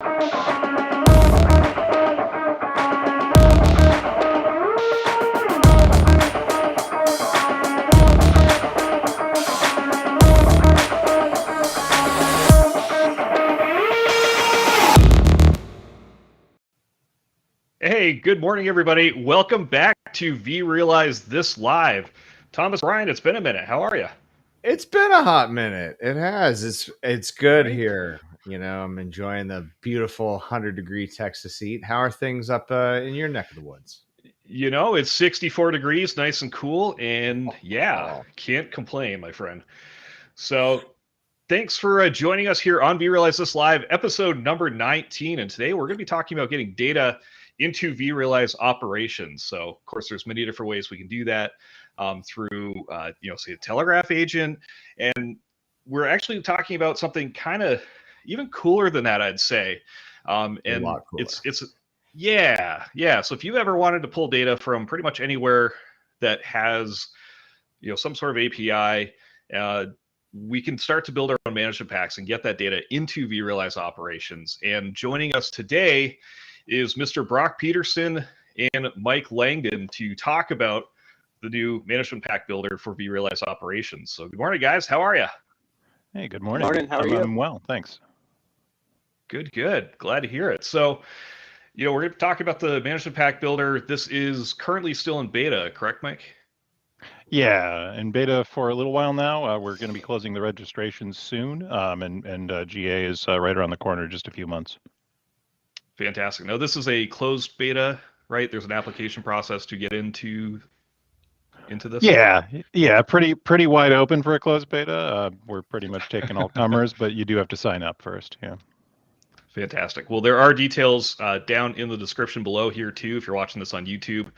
Hey, good morning, everybody. Welcome back to vRealize This Live. Thomas, Ryan, it's been a minute. How are you? It's been a hot minute. It has. It's good Right. here. You know, I'm enjoying the beautiful 100-degree Texas heat. How are things up in your neck of the woods? You know, it's 64 degrees, nice and cool, and yeah, Oh. can't complain, my friend. So, thanks for joining us here on vRealize This Live, episode number 19. And today we're going to be talking about getting data into vRealize operations. So, of course, there's many different ways we can do that through, say, a Telegraph agent. And we're actually talking about something kind of even cooler than that, I'd say. A And lot cooler. yeah. So if you've ever wanted to pull data from pretty much anywhere that has, some sort of API, we can start to build our own management packs and get that data into vRealize operations. And joining us today is Mr. Brock Peterson and Mike Langdon to talk about the new management pack builder for vRealize operations. So good morning, guys. How are you? Hey, good morning. Good morning. How are you? I'm well, thanks. Good. Glad to hear it. So, we're going to talk about the management pack builder. This is currently still in beta, correct, Mike? Yeah, in beta for a little while now. We're going to be closing the registration soon, and GA is right around the corner, just a few months. Fantastic. Now, this is a closed beta, right? There's an application process to get into this. Yeah, pretty wide open for a closed beta. We're pretty much taking all comers, but you do have to sign up first. Yeah. Fantastic. Well, there are details down in the description below here too. If you're watching this on YouTube,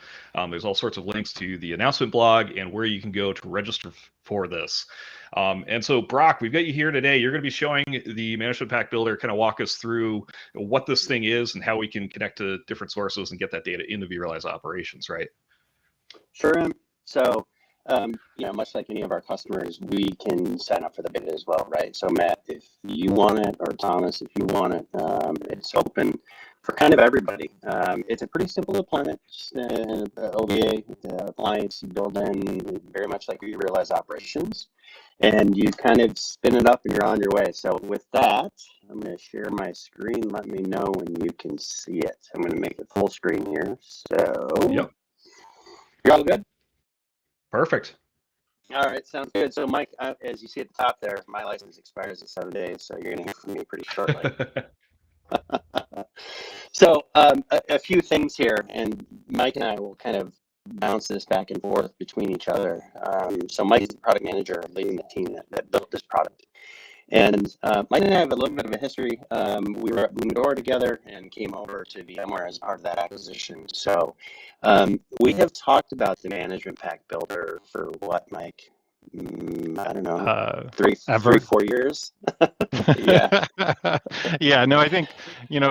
there's all sorts of links to the announcement blog and where you can go to register for this. And so, Brock, we've got you here today. You're going to be showing the management pack builder, kind of walk us through what this thing is and how we can connect to different sources and get that data into vRealize operations, right? Sure. So, much like any of our customers, we can sign up for the beta as well, right? So, Matt, if you want it, or Thomas, if you want it, it's open for kind of everybody. It's a pretty simple deployment, just OVA appliance you build in, very much like we realize operations, and you kind of spin it up and you're on your way. So, with that, I'm going to share my screen. Let me know when you can see it. I'm going to make it full screen here. So, Yep. You're all good? Perfect. All right, sounds good. So, Mike, as you see at the top there, my license expires in 7 days, so you're going to hear from me pretty shortly. So, a few things here, and Mike and I will kind of bounce this back and forth between each other. So, Mike is the product manager leading the team that built this product. And Mike and I have a little bit of a history. We were at Blumidor together and came over to VMware as part of that acquisition. So we have talked about the management pack builder for what, Mike? I don't know, three, 4 years. Yeah. Yeah, no, I think,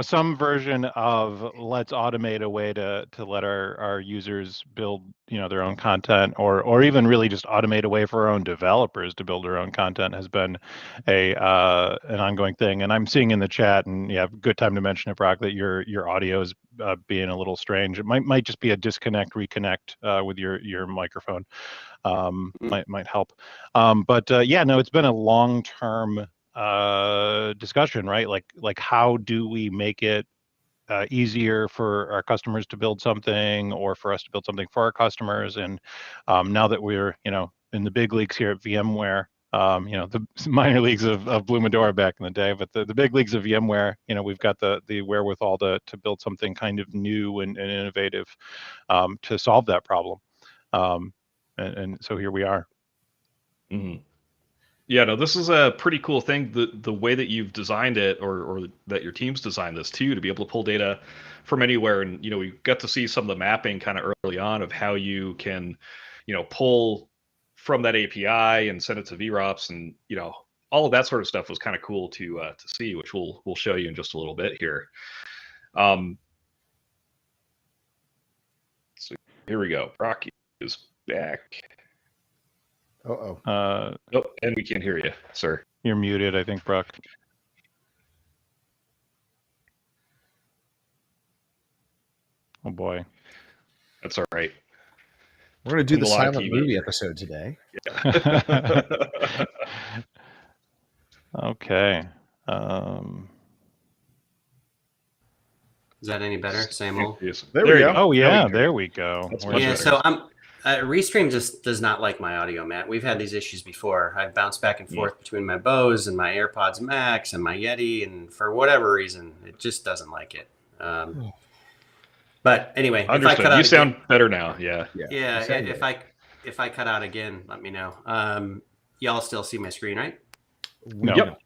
some version of let's automate a way to let our users build, their own content, or even really just automate a way for our own developers to build their own content has been an ongoing thing. And I'm seeing in the chat, and yeah, good time to mention it, Brock, that your audio is being a little strange. It might just be a disconnect, reconnect with your microphone. Might help. But no, it's been a long-term discussion, right? Like how do we make it easier for our customers to build something, or for us to build something for our customers? And now that we're in the big leagues here at VMware, the minor leagues of Blumidor back in the day, but the big leagues of VMware, we've got the wherewithal to build something kind of new and innovative to solve that problem. And so here we are. Mm-hmm. Yeah, no, this is a pretty cool thing. The way that you've designed it, or that your team's designed this too, to be able to pull data from anywhere. And we got to see some of the mapping kind of early on of how you can, pull from that API and send it to VROPS, and all of that sort of stuff was kind of cool to see, which we'll show you in just a little bit here. So here we go. Brock is back. Nope, and we can't hear you, sir. You're muted, I think, Brock. Oh boy. That's all right. We're going to do the A lot of silent TV. movie episode today. Okay. Is that any better? Same old? Yes. There we go. Oh yeah, go. there we go. That's We're much Yeah, better. so Restream just does not like my audio, Matt. We've had these issues before. I've bounced back and forth between my Bose and my AirPods Max and my Yeti, and for whatever reason, it just doesn't like it. But anyway, if I Understood. cut out You sound again, better now. Yeah. yeah, you sound if I cut out again, let me know. Y'all still see my screen, right? No. Yep.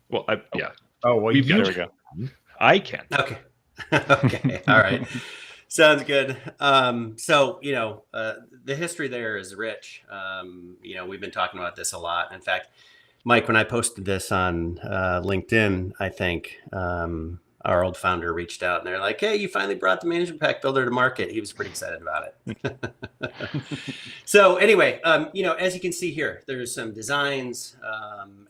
Well, yeah. Oh, well, We've There got we go. I can. Okay. Okay. All right. Sounds good. So, the history there is rich. We've been talking about this a lot. In fact, Mike, when I posted this on LinkedIn, I think our old founder reached out and they're like, hey, you finally brought the management pack builder to market. He was pretty excited about it. So anyway, as you can see here, there's some designs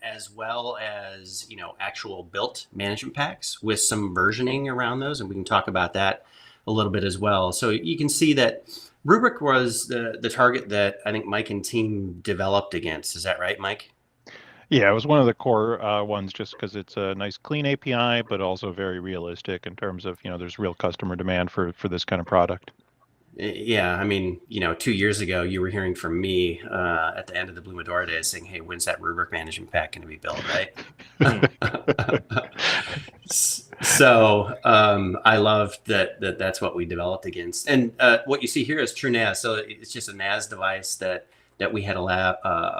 as well as, actual built management packs with some versioning around those. And we can talk about that a little bit as well. So you can see that Rubrik was the target that I think Mike and team developed against. Is that right, Mike? Yeah, it was one of the core ones just because it's a nice clean API, but also very realistic in terms of, there's real customer demand for this kind of product. Yeah, I mean, 2 years ago, you were hearing from me at the end of the Blue Medora days saying, hey, when's that Rubrik management pack going to be built, right? So I love that's what we developed against. And what you see here is Truenas. So it's just a NAS device that we had a lab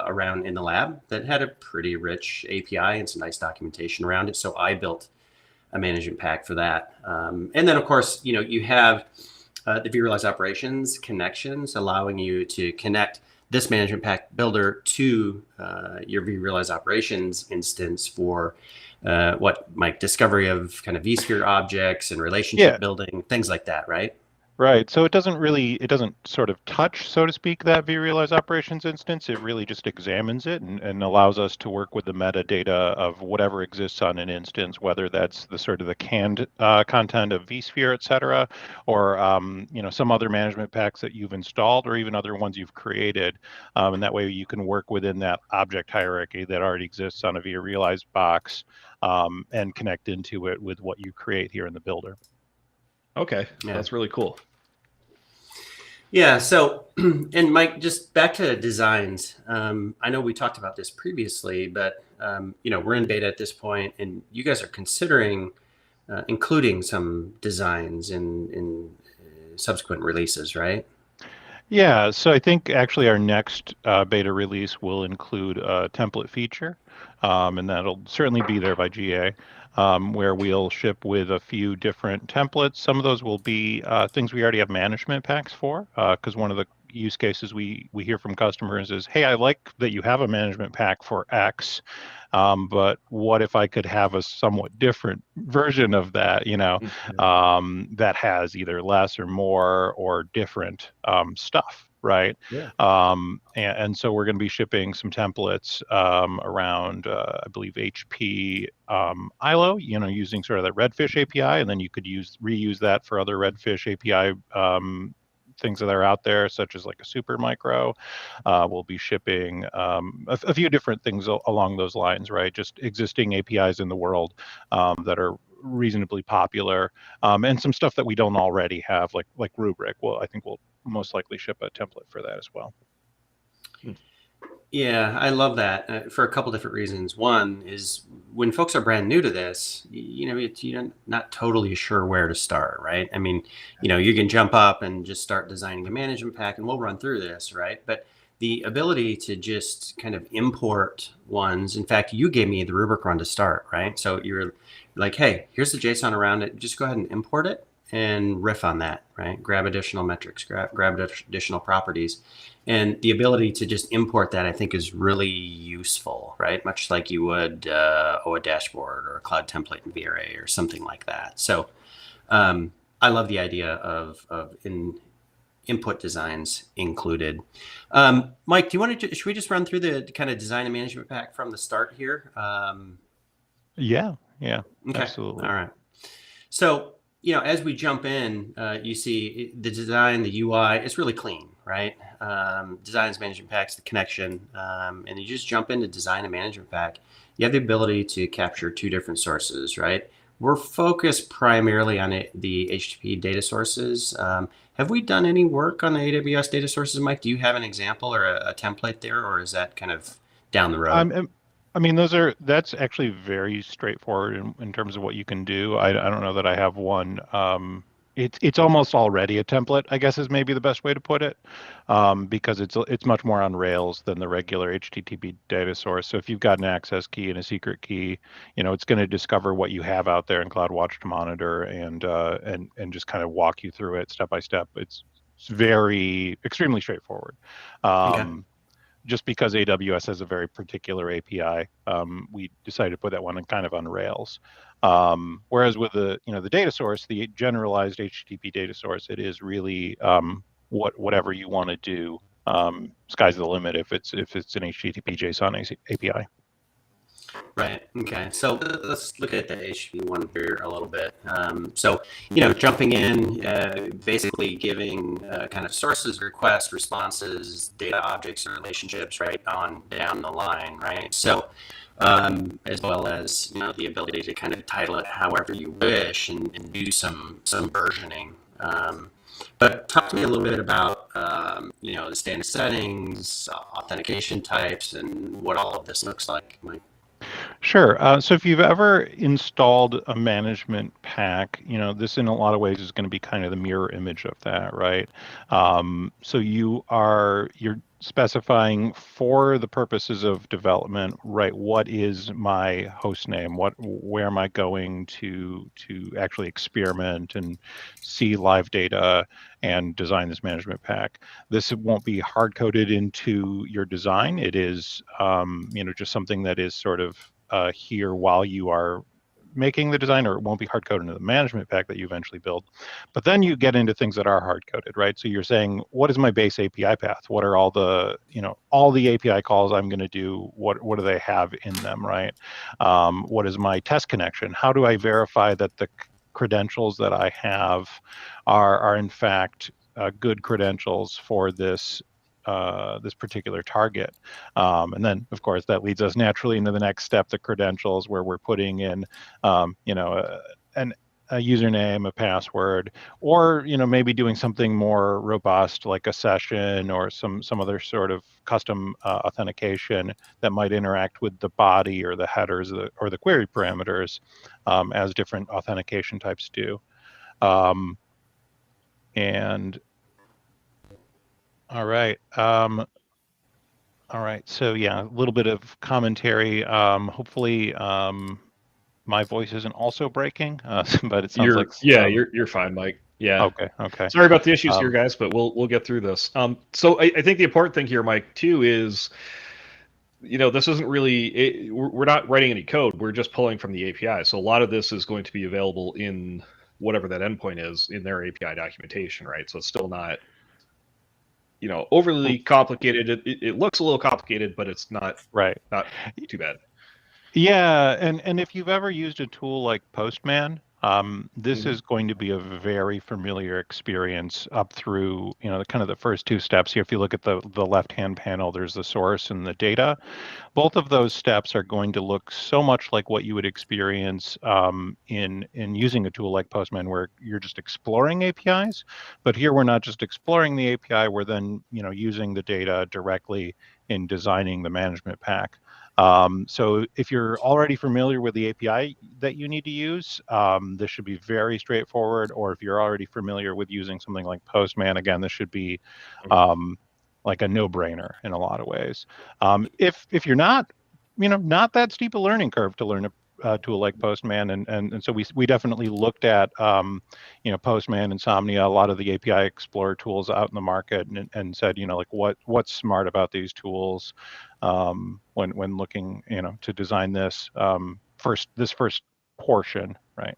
around in the lab that had a pretty rich API and some nice documentation around it. So I built a management pack for that. And then, of course, you have the vRealize operations connections, allowing you to connect this management pack builder to your vRealize operations instance for discovery of kind of vSphere objects and relationship building, things like that, right? Right. So it doesn't sort of touch, so to speak, that vRealize operations instance. It really just examines it and allows us to work with the metadata of whatever exists on an instance, whether that's the sort of the canned content of vSphere, et cetera, or some other management packs that you've installed, or even other ones you've created. And that way you can work within that object hierarchy that already exists on a vRealize box and connect into it with what you create here in the builder. Okay. Yeah. That's really cool. Yeah. So, and Mike, just back to designs. I know we talked about this previously, but we're in beta at this point, and you guys are considering including some designs in subsequent releases, right? Yeah, so I think actually our next beta release will include a template feature, and that'll certainly be there by GA, where we'll ship with a few different templates. Some of those will be things we already have management packs for, because one of the use cases we hear from customers is, hey, I like that you have a management pack for X, but what if I could have a somewhat different version of that, that has either less or more or different stuff, right? Yeah. And so we're going to be shipping some templates around, I believe, HP ILO, using sort of that Redfish API, and then you could reuse that for other Redfish API things that are out there, such as like a super micro. We'll be shipping a few different things along those lines, right? Just existing APIs in the world that are reasonably popular, and some stuff that we don't already have, like Rubrik. Well, I think we'll most likely ship a template for that as well. Yeah, I love that for a couple different reasons. One is when folks are brand new to this, you're not totally sure where to start, right? I mean, you can jump up and just start designing a management pack, and we'll run through this, right? But the ability to just kind of import ones. In fact, you gave me the Rubrik run to start, right? So you're like, hey, here's the JSON around it. Just go ahead and import it and riff on that, right? Grab additional metrics, grab additional properties. And the ability to just import that, I think, is really useful, right? Much like you would a dashboard or a cloud template in VRA or something like that. So I love the idea of input designs included. Mike, do you want to? Should we just run through the kind of design and management pack from the start here? Yeah, Okay. absolutely. All right. So as we jump in, you see the design, the UI, it's really clean, right? Designs, management packs, the connection, and you just jump into design and management pack. You have the ability to capture two different sources, right? We're focused primarily on the HTTP data sources. Have we done any work on the AWS data sources, Mike? Do you have an example or a template there, or is that kind of down the road? I mean, that's actually very straightforward in terms of what you can do. I don't know that I have one. It's almost already a template, I guess, is maybe the best way to put it, because it's much more on Rails than the regular HTTP data source. So if you've got an access key and a secret key, it's going to discover what you have out there in CloudWatch to monitor and just kind of walk you through it step by step. It's extremely straightforward. Okay. Just because AWS has a very particular API, we decided to put that one kind of on Rails. Whereas with the data source, the generalized HTTP data source, it is really whatever you want to do. Sky's the limit if it's an HTTP JSON API. Right. Okay. So let's look at the HTTP one here a little bit. So, jumping in, basically giving kind of sources, requests, responses, data objects, and relationships, right, on down the line, right? So, as well as, the ability to kind of title it however you wish and do some versioning. But talk to me a little bit about, the standard settings, authentication types, and what all of this looks like, Mike. Sure. So if you've ever installed a management pack, this in a lot of ways is going to be kind of the mirror image of that, right? So you're specifying for the purposes of development, right? What is my host name? Where am I going to actually experiment and see live data and design this management pack? This won't be hard coded into your design. It is, just something that is sort of here while you are making the design, or it won't be hard coded into the management pack that you eventually build. But then you get into things that are hard coded, right? So you're saying, what is my base API path? What are all the API calls I'm going to do? What do they have in them, right? What is my test connection? How do I verify that the credentials that I have are in fact good credentials for this particular target? And then, of course, that leads us naturally into the next step, the credentials, where we're putting in, a username, a password, or maybe doing something more robust like a session or some other sort of custom authentication that might interact with the body or the headers or the query parameters, as different authentication types do. And all right. All right. So yeah, a little bit of commentary. Hopefully, my voice isn't also breaking, but it sounds like you're fine, Mike. Yeah. Okay. Sorry about the issues here, guys, but we'll get through this. So I think the important thing here, Mike, too, is this isn't really we're not writing any code. We're just pulling from the API. So a lot of this is going to be available in whatever that endpoint is in their API documentation, right? So it's still not overly complicated. It looks a little complicated, but it's not too bad. Yeah, and if you've ever used a tool like Postman, this is going to be a very familiar experience up through kind of the first two steps here. If you look at the left-hand panel, there's the source and the data. Both of those steps are going to look so much like what you would experience in using a tool like Postman, where you're just exploring APIs. But here we're not just exploring the API; we're then using the data directly in designing the management pack. So if you're already familiar with the API that you need to use, this should be very straightforward. Or if you're already familiar with using something like Postman, again, this should be like a no-brainer in a lot of ways. If you're not, not that steep a learning curve to learn a tool like Postman, and so we definitely looked at Postman, Insomnia, a lot of the API Explorer tools out in the market, and said like what's smart about these tools when looking to design this first portion, right?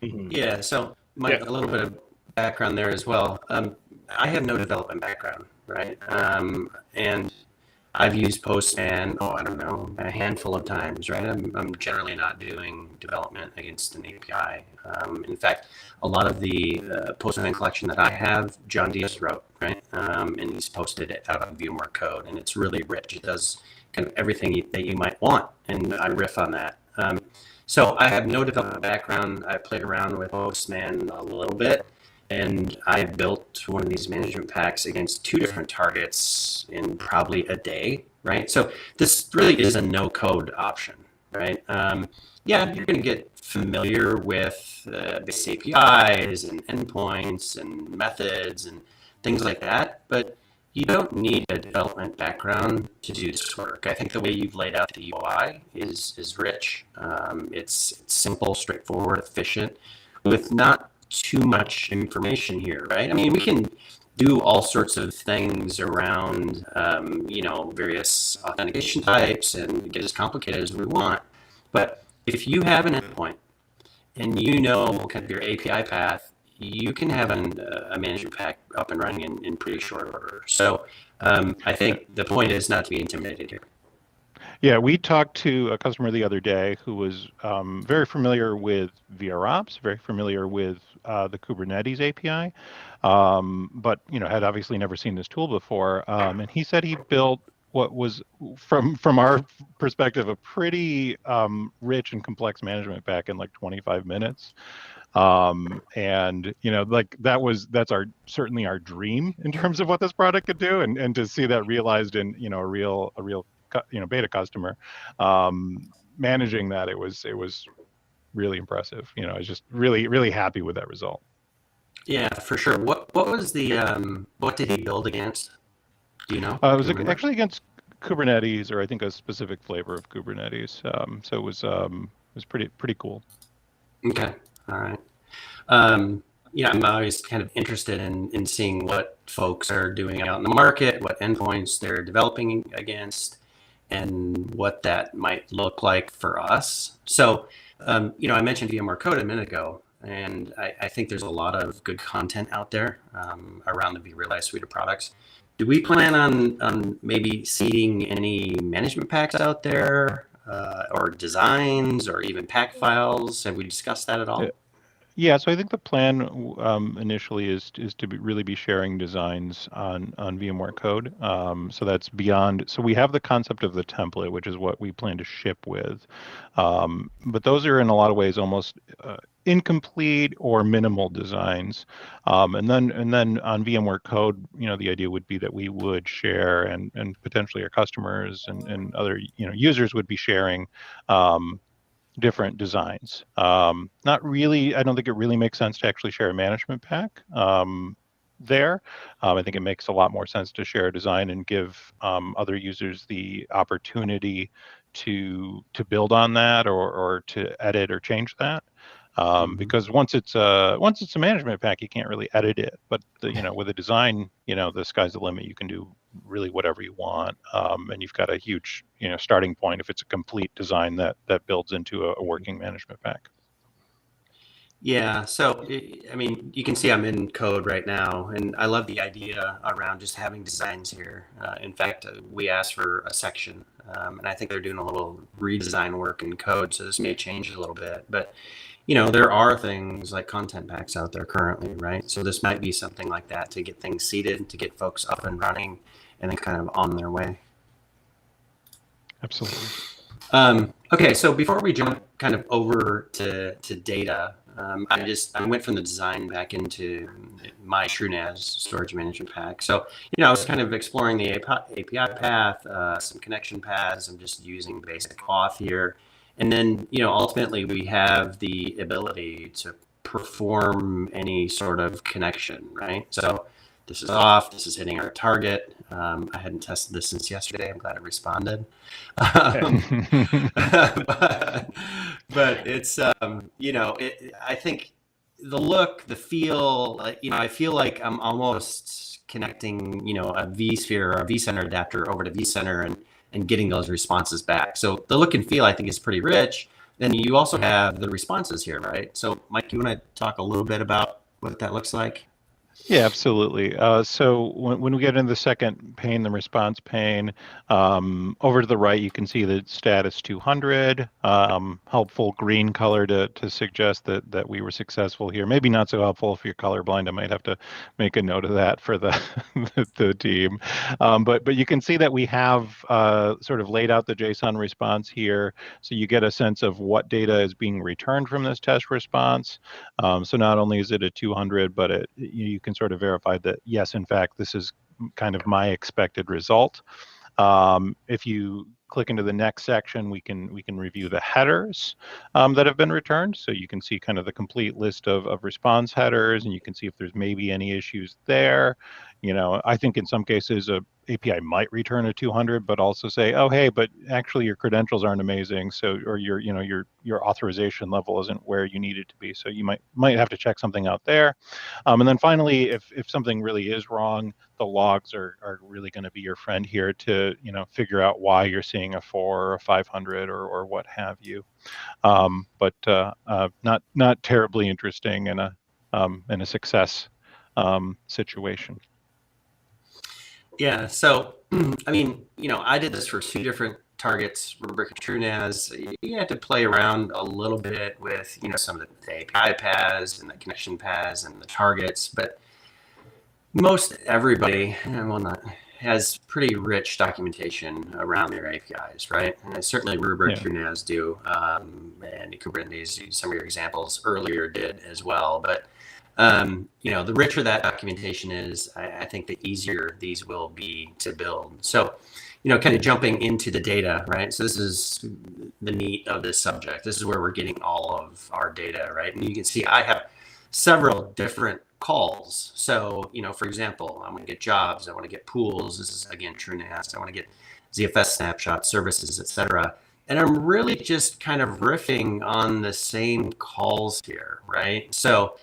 Yeah. So Mike, a little bit of background there as well. I have no development background, right? And I've used Postman, I don't know, a handful of times, right? I'm generally not doing development against an API. In fact, a lot of the Postman collection that I have, John Diaz wrote, right? And he's posted it out of VMware code, and it's really rich. It does kind of everything that you might want, and I riff on that. So I have no development background. I played around with Postman a little bit, and I built one of these management packs against 2 different targets in probably a day, right? So this really is a no-code option, right? Yeah, you're going to get familiar with base APIs and endpoints and methods and things like that, but you don't need a development background to do this work. I think the way you've laid out the UI is rich. It's simple, straightforward, efficient, with not too much information here, right? I mean, we can do all sorts of things around, various authentication types and get as complicated as we want. But if you have an endpoint and you know kind of your API path, you can have a management pack up and running in pretty short order. So I think the point is not to be intimidated here. Yeah, we talked to a customer the other day who was very familiar with vRops, very familiar with the Kubernetes API, but had obviously never seen this tool before. And he said he built what was, from our perspective, a pretty rich and complex management pack in like 25 minutes. And that's certainly our dream in terms of what this product could do, and to see that realized in a real beta customer managing that, it was really impressive. I was just really happy with that result. Yeah, for sure. What was the what did he build against? Do you know? It was actually against Kubernetes, or I think a specific flavor of Kubernetes. So it was pretty cool. Okay. All right. I'm always kind of interested in seeing what folks are doing out in the market, what endpoints they're developing against, and what that might look like for us. So, I mentioned VMware Code a minute ago, and I think there's a lot of good content out there around the vRealize suite of products. Do we plan on maybe seeding any management packs out there, or designs, or even pack files? Have we discussed that at all? Yeah, so I think the plan initially is to really be sharing designs on VMware Code. So that's beyond. So we have the concept of the template, which is what we plan to ship with. But those are in a lot of ways almost incomplete or minimal designs. And then on VMware Code, the idea would be that we would share, and potentially our customers and other users would be sharing different designs. Not really. I don't think it really makes sense to actually share a management pack there. I think it makes a lot more sense to share a design and give other users the opportunity to build on that, or to edit or change that. Because once it's a management pack, you can't really edit it. But with a design, the sky's the limit. You can do really whatever you want, and you've got a huge starting point if it's a complete design that builds into a working management pack. Yeah, so I mean, you can see I'm in code right now, and I love the idea around just having designs here. In fact, we asked for a section, and I think they're doing a little redesign work in code, so this may change a little bit. But there are things like content packs out there currently, right? So this might be something like that to get things seeded, to get folks up and running, and then kind of on their way. Absolutely. Okay, so before we jump kind of over to data, I went from the design back into my Truenas storage management pack. So, I was kind of exploring the API path, some connection paths. I'm just using basic auth here. And then, ultimately we have the ability to perform any sort of connection, right? So this is off, this is hitting our target. I hadn't tested this since yesterday. I'm glad it responded. But it's, I think the look, the feel, I feel like I'm almost connecting, a vSphere or a vCenter adapter over to vCenter and getting those responses back. So the look and feel, I think, is pretty rich. Then you also have the responses here, right? So Mike, you want to talk a little bit about what that looks like? Yeah, absolutely. So when we get into the second pane, the response pane, over to the right, you can see the status 200, helpful green color to suggest that we were successful here. Maybe not so helpful if you're colorblind. I might have to make a note of that for the the team. But you can see that we have sort of laid out the JSON response here, so you get a sense of what data is being returned from this test response. So not only is it a 200, but you can sort of verify that, yes, in fact, this is kind of my expected result. If you click into the next section, we can review the headers that have been returned. So you can see kind of the complete list of response headers, and you can see if there's maybe any issues there. I think in some cases a API might return a 200, but also say, oh, hey, but actually your credentials aren't amazing, so or your authorization level isn't where you need it to be. So you might have to check something out there. And then finally, if something really is wrong, the logs are really going to be your friend here to figure out why you're seeing a 4 or a 500 or what have you. But not terribly interesting in a success situation. Yeah. So, I mean, I did this for 2 different targets, Rubric and Truenas. You had to play around a little bit with, some of the API paths and the connection paths and the targets, but most everybody, well, not has pretty rich documentation around their APIs, right? And certainly Rubric, Truenas do, and Kubernetes, some of your examples earlier did as well. But the richer that documentation is, I think the easier these will be to build. So, kind of jumping into the data, right? So this is the meat of this subject. This is where we're getting all of our data, right? And you can see I have several different calls. So, for example, I want to get jobs, I want to get pools. This is again Truenas. I want to get ZFS snapshots, services, etc. And I'm really just kind of riffing on the same calls here, right? So,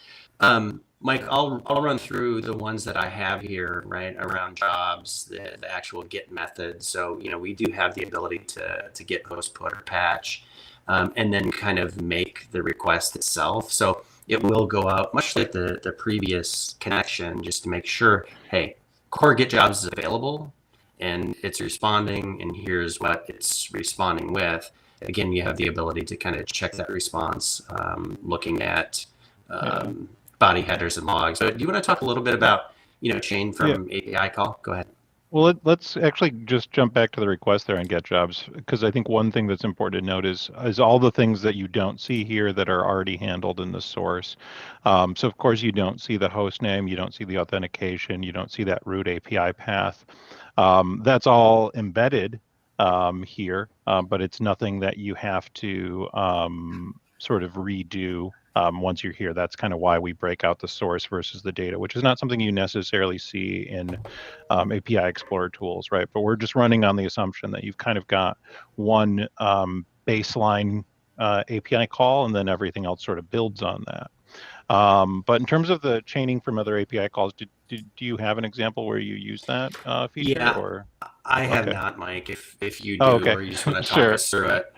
Mike, I'll run through the ones that I have here, right, around jobs, the actual get method. So, we do have the ability to get, post, put, or patch, and then kind of make the request itself. So it will go out much like the previous connection, just to make sure, hey, core get jobs is available and it's responding, and here's what it's responding with. Again, you have the ability to kind of check that response, looking at body headers and logs. So do you want to talk a little bit about, chain from API call? Go ahead. Well, let's actually just jump back to the request there and get jobs, because I think one thing that's important to note is all the things that you don't see here that are already handled in the source. So of course you don't see the host name, you don't see the authentication, you don't see that root API path. That's all embedded here, but it's nothing that you have to sort of redo once you're here. That's kind of why we break out the source versus the data, which is not something you necessarily see in API Explorer tools, right? But we're just running on the assumption that you've kind of got one baseline API call, and then everything else sort of builds on that. But in terms of the chaining from other API calls, do you have an example where you use that feature? Yeah, or I have not, Mike. If you do, or you just want to talk us through it.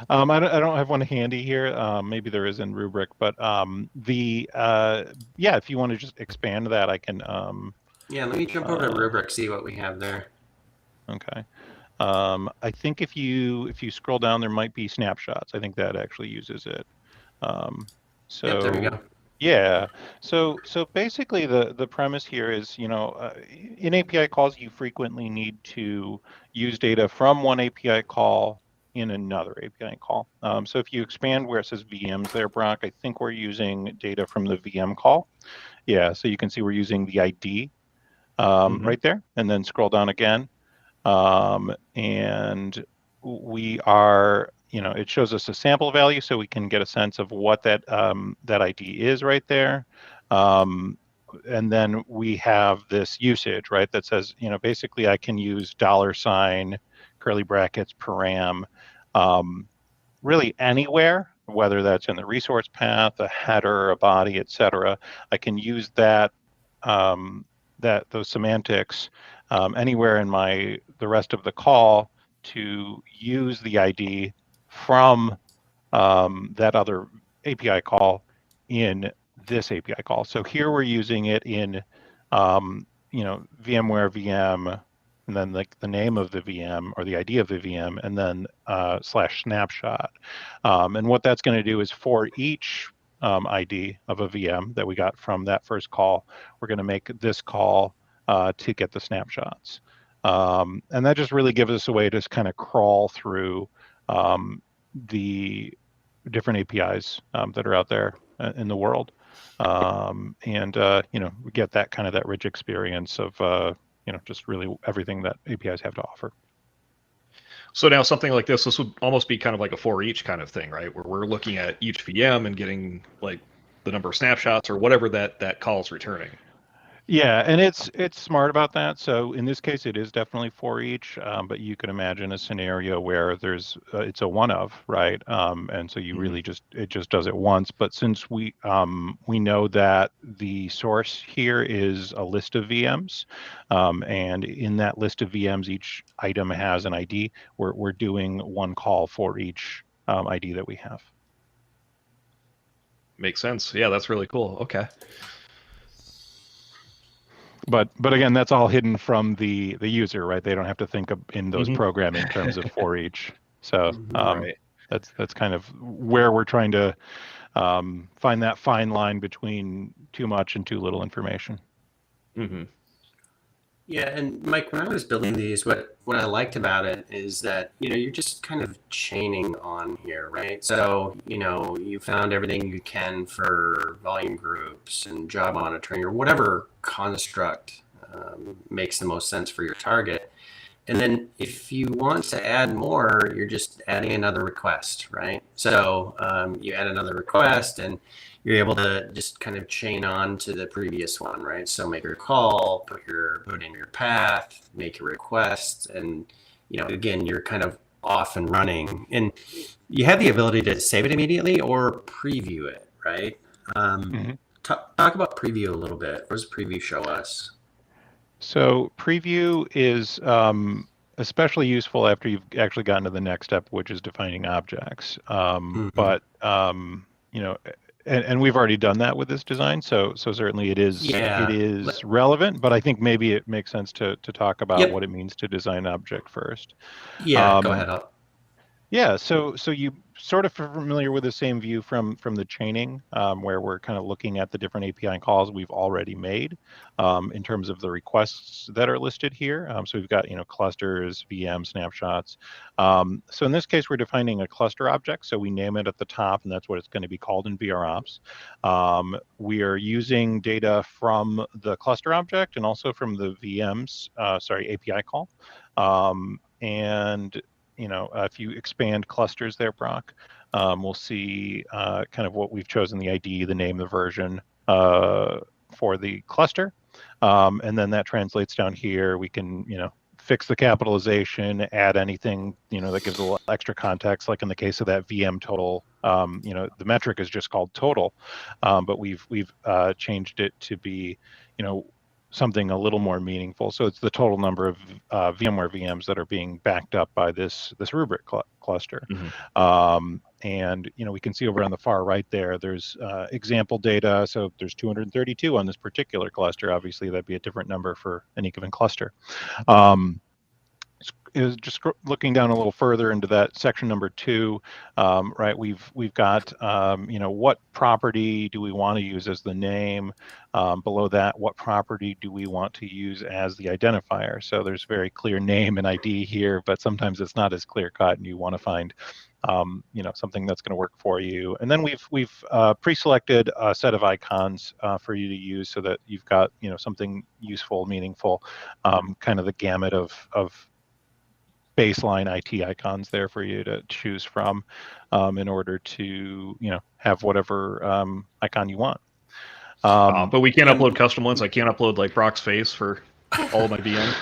I don't have one handy here. Maybe there is in Rubric, but if you want to just expand that, I can. Yeah, let me jump over to Rubric, see what we have there. Okay. I think if you scroll down, there might be snapshots. I think that actually uses it. Yep, there we go. Yeah. So basically, the premise here is, in API calls, you frequently need to use data from one API call in another API call. So if you expand where it says VMs there, Brock, I think we're using data from the VM call. Yeah. So you can see we're using the ID right there, and then scroll down again, and we are. It shows us a sample value, so we can get a sense of what that ID is right there. And then we have this usage, right, that says, basically I can use $, curly brackets, param, really anywhere, whether that's in the resource path, a header, a body, etc. I can use that those semantics anywhere in the rest of the call to use the ID from that other API call in this API call. So here we're using it in, VMware VM, and then the name of the VM or the ID of the VM, and then /snapshot. And what that's going to do is for each ID of a VM that we got from that first call, we're going to make this call to get the snapshots. And that just really gives us a way to kind of crawl through the different APIs that are out there in the world. We get that kind of that rich experience of, just really everything that APIs have to offer. So now something like this would almost be kind of like a for each kind of thing, right? Where we're looking at each VM and getting like the number of snapshots or whatever that call is returning. Yeah, and it's smart about that. So in this case, it is definitely for each, but you can imagine a scenario where there's it's a one of, right? And so you really it just does it once. But since we know that the source here is a list of VMs, and in that list of VMs, each item has an ID. We're doing one call for each ID that we have. Makes sense. Yeah, that's really cool. Okay. But again, that's all hidden from the user, right? They don't have to think of in those programming terms of for each. So Right. that's kind of where we're trying to find that fine line between too much and too little information. Mm-hmm. Yeah, and Mike, when I was building these, what I liked about it is that, you're just kind of chaining on here, right? So, you found everything you can for volume groups and job monitoring or whatever construct makes the most sense for your target. And then if you want to add more, you're just adding another request, right? So you add another request and you're able to just kind of chain on to the previous one, right? So make your call, put in your path, make your request, and again, you're kind of off and running. And you have the ability to save it immediately or preview it, right? Talk about preview a little bit. What does preview show us? So preview is especially useful after you've actually gotten to the next step, which is defining objects. But and we've already done that with this design, so certainly it is relevant. But I think maybe it makes sense to talk about what it means to design an object first. Yeah, go ahead. Yeah, so you sort of familiar with the same view from the chaining, where we're kind of looking at the different API calls we've already made in terms of the requests that are listed here. So we've got clusters, VM, snapshots. So in this case, we're defining a cluster object. So we name it at the top, and that's what it's going to be called in vRops. We are using data from the cluster object and also from the API call, and if you expand clusters there, Brock, we'll see kind of what we've chosen, the ID, the name, the version for the cluster. And then that translates down here. We can, fix the capitalization, add anything, that gives a little extra context. Like in the case of that VM total, the metric is just called total, but we've changed it to be, something a little more meaningful. So it's the total number of VMware VMs that are being backed up by this rubric cluster. And we can see over on the far right there's example data. So there's 232 on this particular cluster. Obviously, that'd be a different number for any given cluster. Is just looking down a little further into that section number 2, right? We've got what property do we want to use as the name? Below that, what property do we want to use as the identifier? So there's very clear name and ID here, but sometimes it's not as clear cut, and you want to find something that's going to work for you. And then we've pre-selected a set of icons for you to use so that you've got something useful, meaningful, kind of the gamut of baseline IT icons there for you to choose from in order to have whatever icon you want. But we can't upload custom ones. I can't upload like Brock's face for all of my VMs.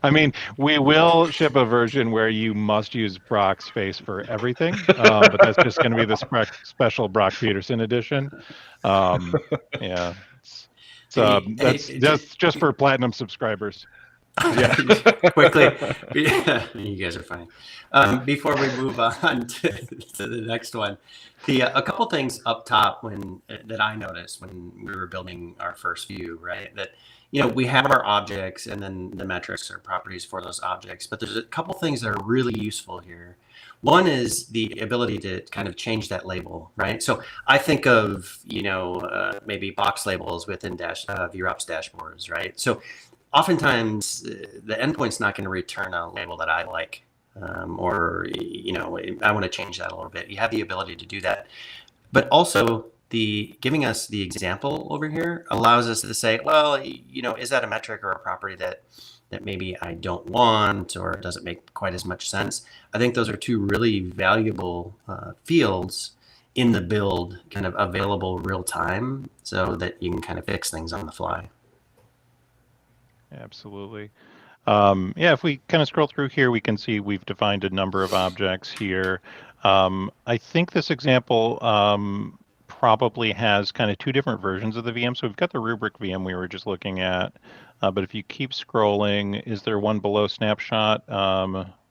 I mean, we will ship a version where you must use Brock's face for everything, but that's just going to be the special Brock Peterson edition. Yeah, that's just for platinum subscribers. Yeah. Quickly, yeah, you guys are funny. Before we move on to the next one, a couple things up top that I noticed when we were building our first view, right? That we have our objects and then the metrics or properties for those objects, but there's a couple things that are really useful here. One is the ability to kind of change that label, right? So I think of maybe box labels within vRealize dashboards, right? So oftentimes the endpoint's not going to return a label that I like, or I want to change that a little bit. You have the ability to do that, but also giving us the example over here allows us to say, well, is that a metric or a property that maybe I don't want, or doesn't make quite as much sense? I think those are two really valuable fields in the build, kind of available real time, so that you can kind of fix things on the fly. Absolutely. Yeah, if we kind of scroll through here, we can see we've defined a number of objects here. I think this example probably has kind of two different versions of the VM. So we've got the rubric VM we were just looking at, but if you keep scrolling, is there one below snapshot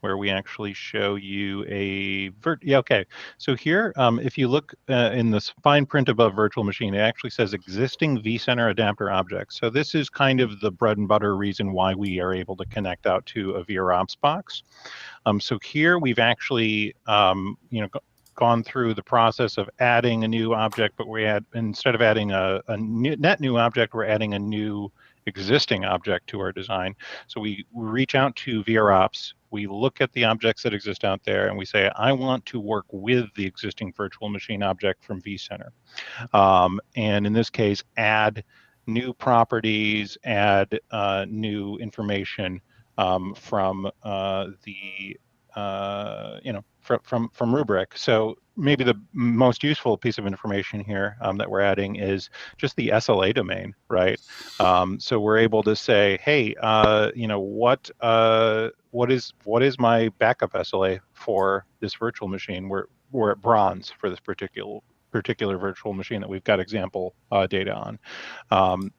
where we actually show you yeah, okay. So here, if you look in this fine print above virtual machine, it actually says existing vCenter adapter objects. So this is kind of the bread and butter reason why we are able to connect out to a vRops box. So here we've actually, gone through the process of adding a new object, but instead of adding a net new object, we're adding a new existing object to our design. So we reach out to vRops, we look at the objects that exist out there, and we say, I want to work with the existing virtual machine object from vCenter. And in this case, add new properties, add new information from from rubric. So maybe the most useful piece of information here that we're adding is just the SLA domain, right? So we're able to say, hey, what is my backup SLA for this virtual machine? We're at bronze for this particular virtual machine that we've got example data on.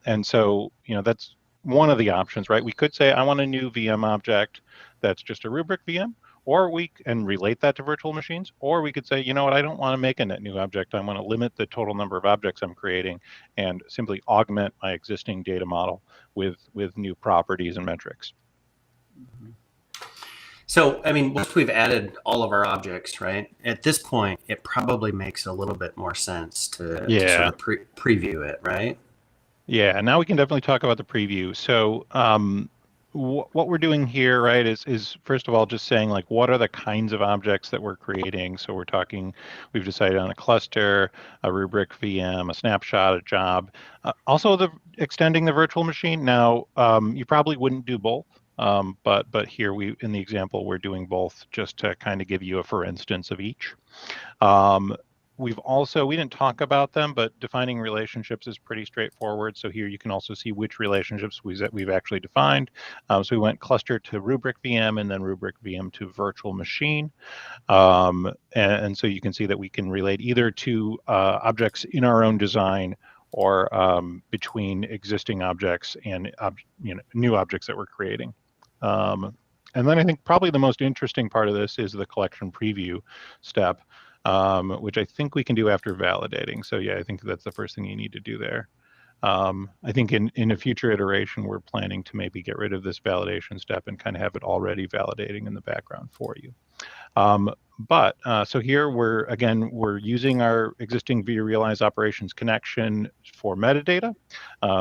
And so, that's one of the options, right? We could say, I want a new VM object that's just a rubric VM, or we can relate that to virtual machines, or we could say, you know what, I don't want to make a net new object. I want to limit the total number of objects I'm creating and simply augment my existing data model with new properties and metrics. So, I mean, once we've added all of our objects, right, at this point, it probably makes a little bit more sense to sort of preview it, right? Yeah, now we can definitely talk about the preview. So what we're doing here, right, is first of all just saying, like, what are the kinds of objects that we're creating? So we've decided on a cluster, a rubric VM, a snapshot, a job. Also extending the virtual machine. Now, you probably wouldn't do both. But here in the example, we're doing both just to kind of give you a for instance of each. We didn't talk about them, but defining relationships is pretty straightforward. So here you can also see which relationships we've actually defined. So we went cluster to rubric VM and then rubric VM to virtual machine. And so you can see that we can relate either to objects in our own design or between existing objects and new objects that we're creating. And then I think probably the most interesting part of this is the collection preview step, which I think we can do after validating. So yeah, I think that's the first thing you need to do there. I think in a future iteration, we're planning to maybe get rid of this validation step and kind of have it already validating in the background for you. So here we're using our existing vRealize operations connection for metadata,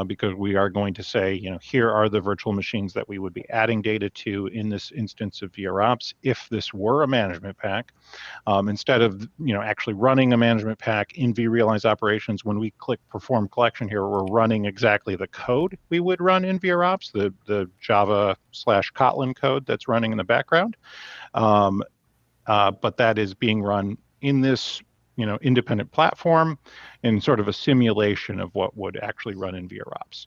because we are going to say, here are the virtual machines that we would be adding data to in this instance of vRops if this were a management pack. Instead of actually running a management pack in vRealize operations, when we click perform collection here, we're running exactly the code we would run in vRops, the Java/Kotlin code that's running in the background. But that is being run in this, independent platform in sort of a simulation of what would actually run in vRops.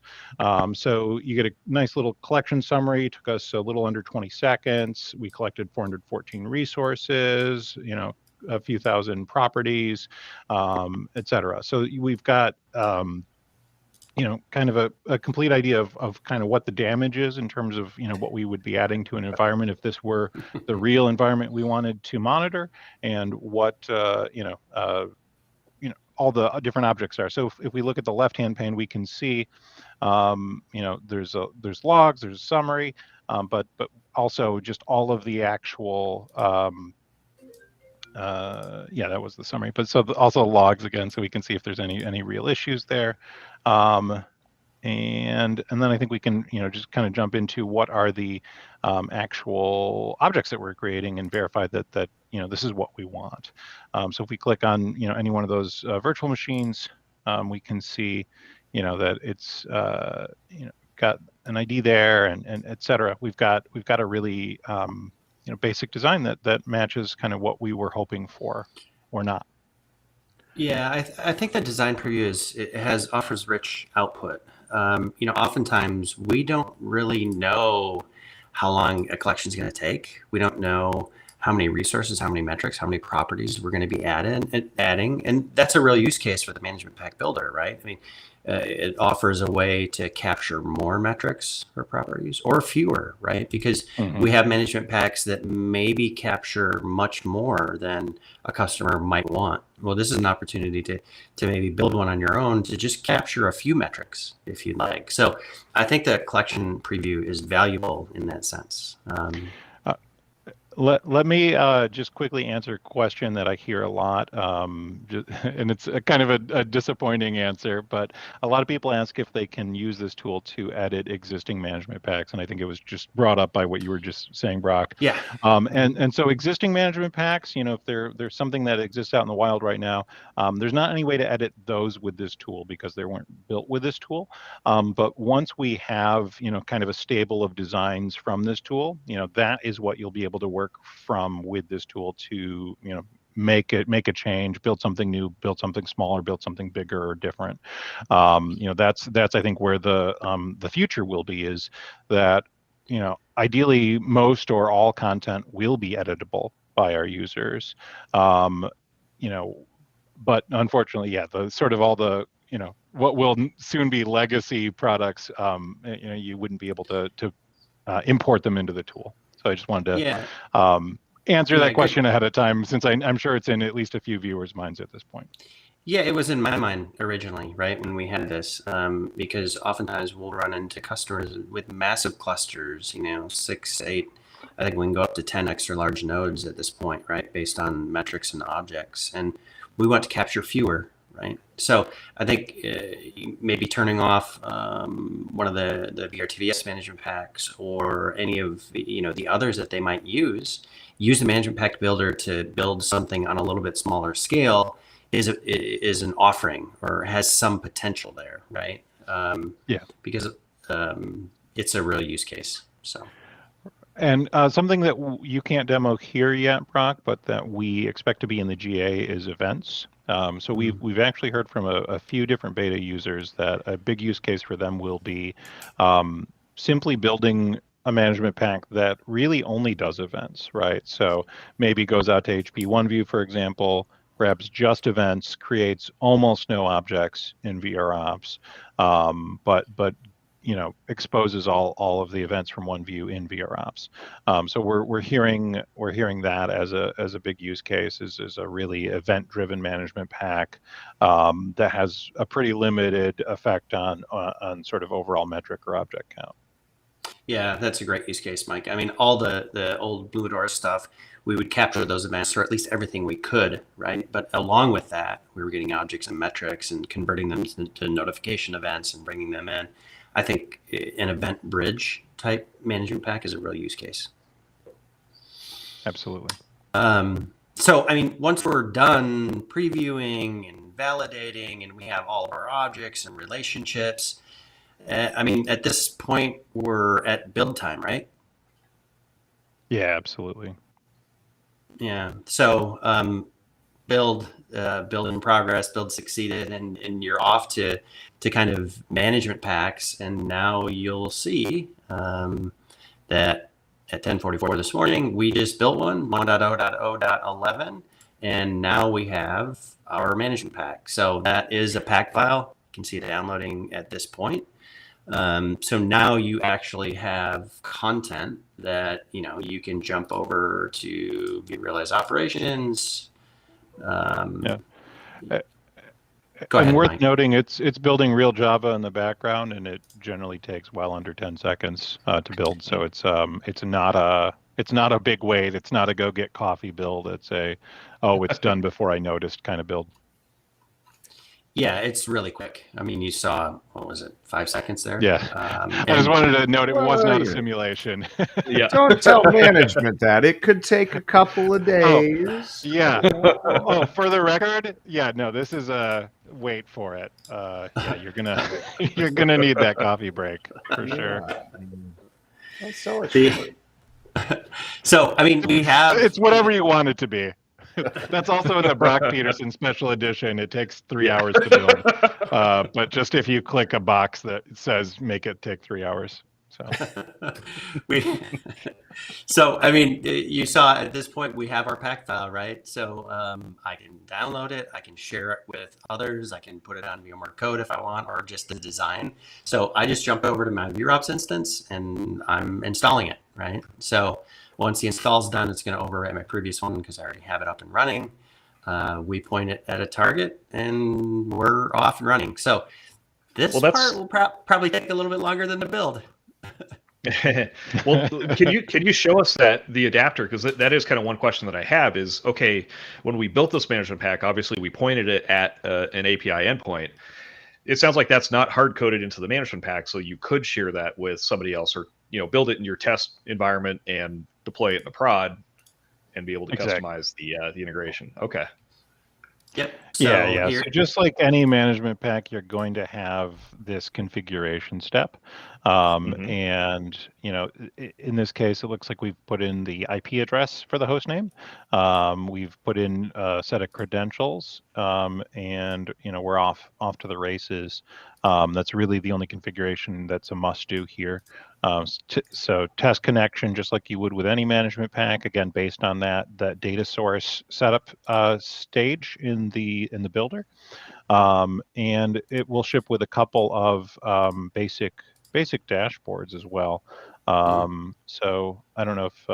So you get a nice little collection summary. It took us a little under 20 seconds. We collected 414 resources, a few thousand properties, et cetera. So we've got, kind of a complete idea of kind of what the damage is in terms of, what we would be adding to an environment if this were the real environment we wanted to monitor, and what, all the different objects are. So if we look at the left-hand pane, we can see, there's logs, there's a summary, but also just all of the actual, that was the summary. But so also logs again, so we can see if there's any real issues there. And then I think we can, just kind of jump into what are the actual objects that we're creating and verify that this is what we want. So if we click on, any one of those virtual machines, we can see, that it's, got an ID there and et cetera. We've got a really, basic design that matches kind of what we were hoping for or not. Yeah, I think the design preview offers rich output. Oftentimes we don't really know how long a collection is going to take. We don't know how many resources, how many metrics, how many properties we're going to be adding, and that's a real use case for the management pack builder, right? I mean, it offers a way to capture more metrics or properties or fewer, right? Because we have management packs that maybe capture much more than a customer might want. Well, this is an opportunity to maybe build one on your own to just capture a few metrics if you'd like. So I think the collection preview is valuable in that sense. Let me just quickly answer a question that I hear a lot, and it's a kind of a disappointing answer, but a lot of people ask if they can use this tool to edit existing management packs, and I think it was just brought up by what you were just saying, Brock. Yeah. And so existing management packs, if there's something that exists out in the wild right now, there's not any way to edit those with this tool because they weren't built with this tool. But once we have, kind of a stable of designs from this tool, that is what you'll be able to work from with this tool to, make a change, build something new, build something smaller, build something bigger or different. That's I think where the future will be, is that, ideally most or all content will be editable by our users. But unfortunately, the sort of all the, what will soon be legacy products, you wouldn't be able to import them into the tool. So I just wanted to answer that question ahead of time, since I'm sure it's in at least a few viewers' minds at this point. Yeah, it was in my mind originally, right, when we had this, because oftentimes we'll run into customers with massive clusters, 6, 8, I think we can go up to 10 extra large nodes at this point, right, based on metrics and objects. And we want to capture fewer, right? So I think maybe turning off one of the VRTVS management packs or any of the others that they might use the management pack builder to build something on a little bit smaller scale is an offering or has some potential there, right? Because it's a real use case. So. And something that you can't demo here yet, Brock, but that we expect to be in the GA is events. So we've actually heard from a few different beta users that a big use case for them will be simply building a management pack that really only does events, right? So maybe goes out to HP1 view, for example, grabs just events, creates almost no objects in VROps, but exposes all of the events from one view in VROps. So we're hearing that as a big use case is a really event-driven management pack that has a pretty limited effect on sort of overall metric or object count. Yeah, that's a great use case, Mike. I mean, all the old Blue Door stuff, we would capture those events, or at least everything we could, right? But along with that, we were getting objects and metrics and converting them to notification events and bringing them in. I think an event bridge type management pack is a real use case. Absolutely. So, I mean, once we're done previewing and validating and we have all of our objects and relationships, I mean, at this point, we're at build time, right? Yeah, absolutely. Yeah. So build in progress, build succeeded, and you're off to kind of management packs. And now you'll see that at 10:44 this morning, we just built one, 1.0.0.11, and now we have our management pack. So that is a pack file. can see it downloading at this point. So now you actually have content that, you can jump over to vRealize operations. Go ahead, worth Mike. noting, it's building real Java in the background, and it generally takes well under 10 seconds to build. So it's not a big wait. It's not a go get coffee build. It's it's done before I noticed kind of build. Yeah, it's really quick. I mean, you saw, what was it, 5 seconds there? Yeah. I just wanted to note it was not a simulation. Yeah. Don't tell management that. It could take a couple of days. Yeah. For the record, no, this is a wait for it. You're gonna need that coffee break for sure. That's so much. So, I mean, we have... It's whatever you want it to be. That's also in the Brock Peterson special edition. It takes 3 hours to build, but just if you click a box that says make it take 3 hours. So, I mean, you saw at this point we have our pack file, right? So I can download it, I can share it with others, I can put it on VMware Code if I want, or just the design. So I just jump over to my vRops instance and I'm installing it, right? So once the install's done, it's going to overwrite my previous one because I already have it up and running. We point it at a target and we're off and running. So this part will probably take a little bit longer than the build. Well, can you show us the adapter? Because that is kind of one question that I have is, okay, when we built this management pack, obviously we pointed it at an API endpoint. It sounds like that's not hard coded into the management pack, so you could share that with somebody else, or build it in your test environment and deploy it in the prod and be able to customize the integration. Okay. Yep. So just like any management pack, you're going to have this configuration step. And, in this case, it looks like we've put in the IP address for the host name. We've put in a set of credentials, and, we're off to the races. That's really the only configuration that's a must do here. So test connection, just like you would with any management pack, again, based on that data source setup stage in the builder. And it will ship with a couple of basic dashboards as well. So I don't know if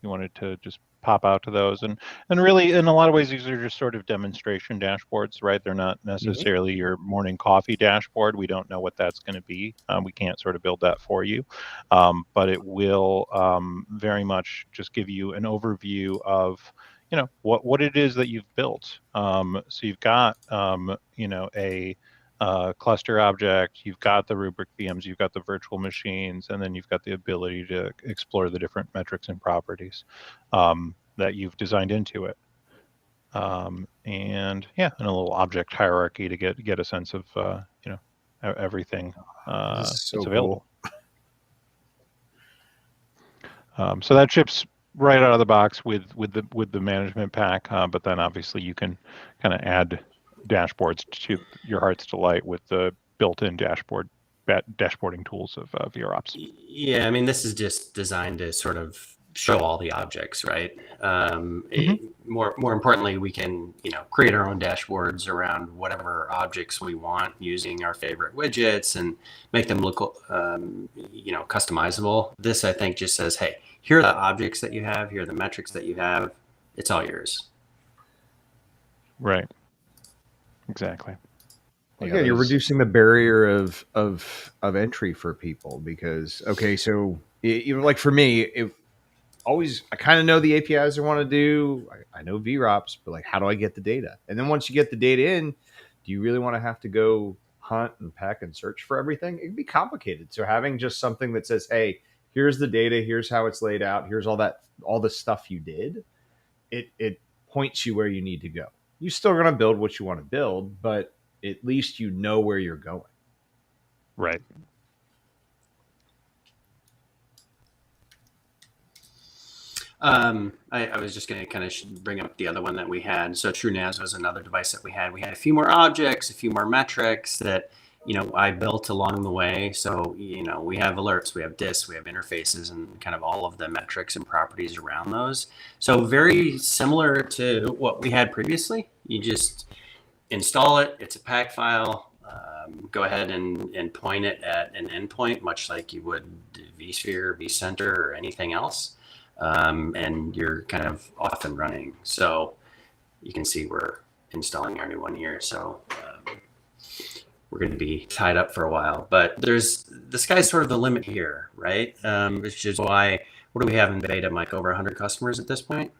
you wanted to just pop out to those, and really in a lot of ways these are just sort of demonstration dashboards, right? They're not necessarily your morning coffee dashboard. We don't know what that's going to be. We can't sort of build that for you, but it will very much just give you an overview of what it is that you've built. So you've got a cluster object, you've got the rubric VMs, you've got the virtual machines, and then you've got the ability to explore the different metrics and properties that you've designed into it. And a little object hierarchy to get a sense of everything that's available. Cool. So that ships right out of the box with the management pack, but then obviously you can kind of add dashboards to your heart's delight with the built-in dashboarding tools of vRops. Yeah, I mean, this is just designed to sort of show all the objects, right? More importantly, we can create our own dashboards around whatever objects we want using our favorite widgets and make them look customizable. This, I think, just says, hey, here are the objects that you have, here are the metrics that you have, it's all yours. Right. Exactly. Yeah, you're reducing the barrier of entry for people because, okay, so like for me, I kind of know the APIs I want to do. I know vRops, but like, how do I get the data? And then once you get the data in, do you really want to have to go hunt and peck and search for everything? It can be complicated. So having just something that says, hey, here's the data, here's how it's laid out, here's all the stuff you did, it points you where you need to go. You're still going to build what you want to build, but at least you know where you're going. Right. I was just going to kind of bring up the other one that we had. So Truenas was another device that we had. We had a few more objects, a few more metrics that, I built along the way. So, we have alerts, we have disks, we have interfaces, and kind of all of the metrics and properties around those. So very similar to what we had previously. You just install it. It's a pack file. Go ahead and point it at an endpoint, much like you would vSphere, vCenter, or anything else. And you're kind of off and running. So you can see we're installing our new one here. So we're going to be tied up for a while. But the sky's sort of the limit here, right? Which is why, what do we have in beta, Mike? Over 100 customers at this point?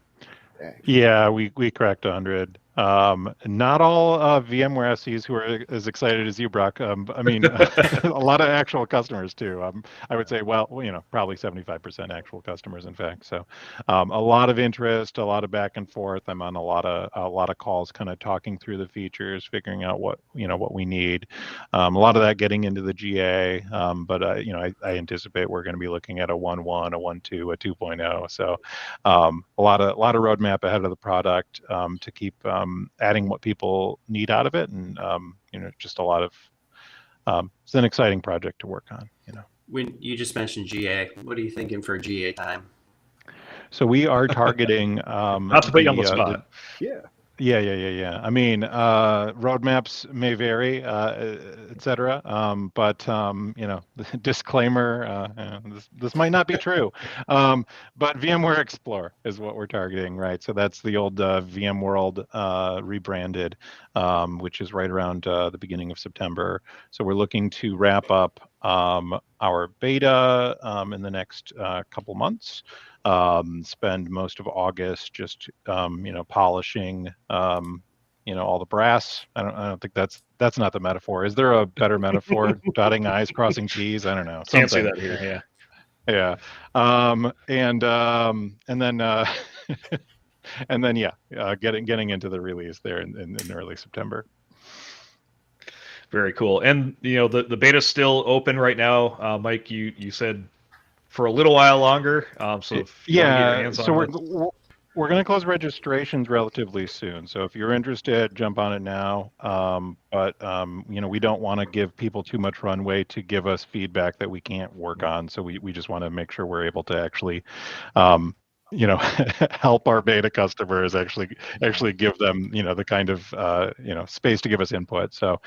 Yeah, we cracked 100. Not all VMware SEs who are as excited as you, Brock. I mean, a lot of actual customers too. I would say, well, probably 75% actual customers, in fact. So, a lot of interest, a lot of back and forth. I'm on a lot of calls, kind of talking through the features, figuring out what we need. A lot of that getting into the GA. But I anticipate we're going to be looking at a 1.1, a 1.2, a 2.0. So, a lot of roadmap ahead of the product to keep adding what people need out of it, and just a lot of it's an exciting project to work on. When you just mentioned GA, what are you thinking for GA time? So we are targeting not to put you on the spot. Yeah. I mean, roadmaps may vary, et cetera. But the disclaimer, this might not be true. But VMware Explore is what we're targeting, right? So that's the old VMworld rebranded, which is right around the beginning of September. So we're looking to wrap up our beta in the next couple months. Spend most of August just polishing all the brass. I don't think that's not the metaphor. Is there a better metaphor? Dotting I's, crossing T's? I don't know. Can't say that here. Yeah. And then getting into the release there in early September. Very cool. And the beta's still open right now. Mike, you said for a little while longer. So if you want to get your hands on it. We're going to close registrations relatively soon. So if you're interested, jump on it now. But we don't want to give people too much runway to give us feedback that we can't work on. So we just want to make sure we're able to actually help our beta customers, actually give them the kind of space to give us input. So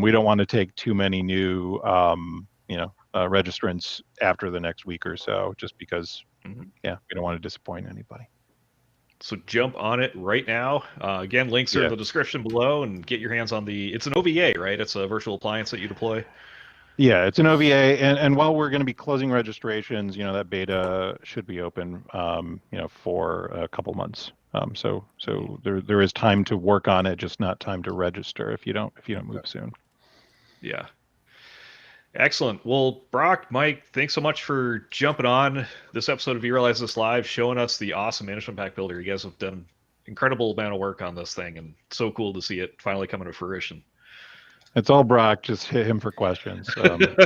we don't want to take too many new registrants after the next week or so, just because we don't want to disappoint anybody. So jump on it right now. Again, links are in the description below, and get your hands on it's an OVA, right? It's a virtual appliance that you deploy. Yeah, it's an OVA, and while we're going to be closing registrations, that beta should be open, for a couple months. So there is time to work on it, just not time to register if you don't move soon. Yeah. Excellent. Well, Brock, Mike, thanks so much for jumping on this episode of vRealize This Live, showing us the awesome management pack builder. You guys have done an incredible amount of work on this thing, and so cool to see it finally coming to fruition. It's all Brock. Just hit him for questions. I'm going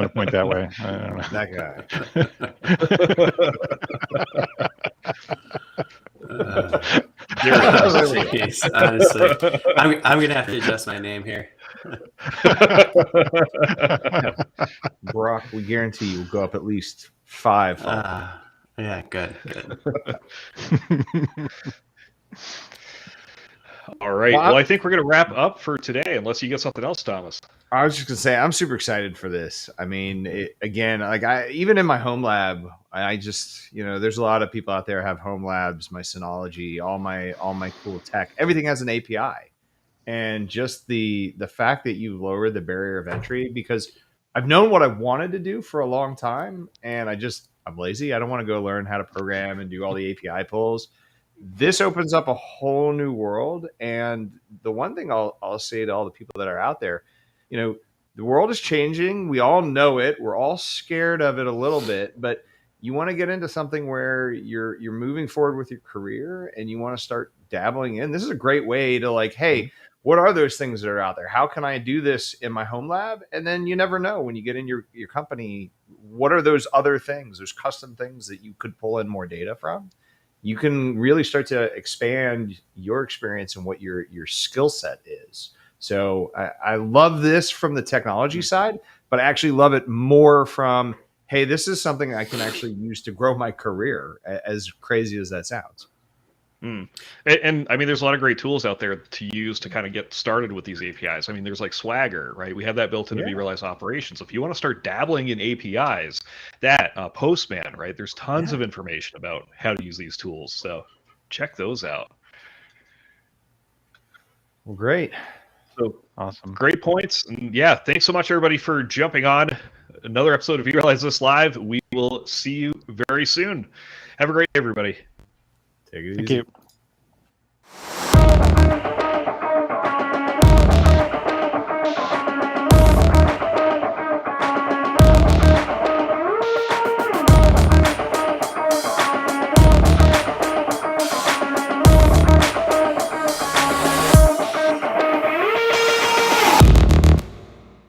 to point that way. I don't know. That guy. Honestly, I'm going to have to adjust my name here. Brock, we guarantee you will go up at least 5. Yeah, good. All right. Well, I think we're going to wrap up for today, unless you get something else, Thomas. I was just going to say, I'm super excited for this. I mean, even in my home lab, I just, there's a lot of people out there have home labs, my Synology, all my cool tech, everything has an API. And just the fact that you lowered the barrier of entry, because I've known what I wanted to do for a long time, and I'm lazy. I don't want to go learn how to program and do all the API pulls. This opens up a whole new world. And the one thing I'll say to all the people that are out there, the world is changing. We all know it. We're all scared of it a little bit, but you want to get into something where you're moving forward with your career and you want to start dabbling in. This is a great way to hey, what are those things that are out there? How can I do this in my home lab? And then you never know when you get in your company, what are those other things, those custom things that you could pull in more data from? You can really start to expand your experience and what your skill set is. So I love this from the technology side, but I actually love it more from, hey, this is something I can actually use to grow my career, as crazy as that sounds. And I mean, there's a lot of great tools out there to use to kind of get started with these APIs. I mean, there's like Swagger, right? We have that built into vRealize operations. If you want to start dabbling in APIs, that Postman, right? There's tons of information about how to use these tools. So check those out. Well, great. So Awesome. Great points. And yeah, thanks so much, everybody, for jumping on another episode of vRealize This Live. We will see you very soon. Have a great day, everybody. Take it easy. Thank you.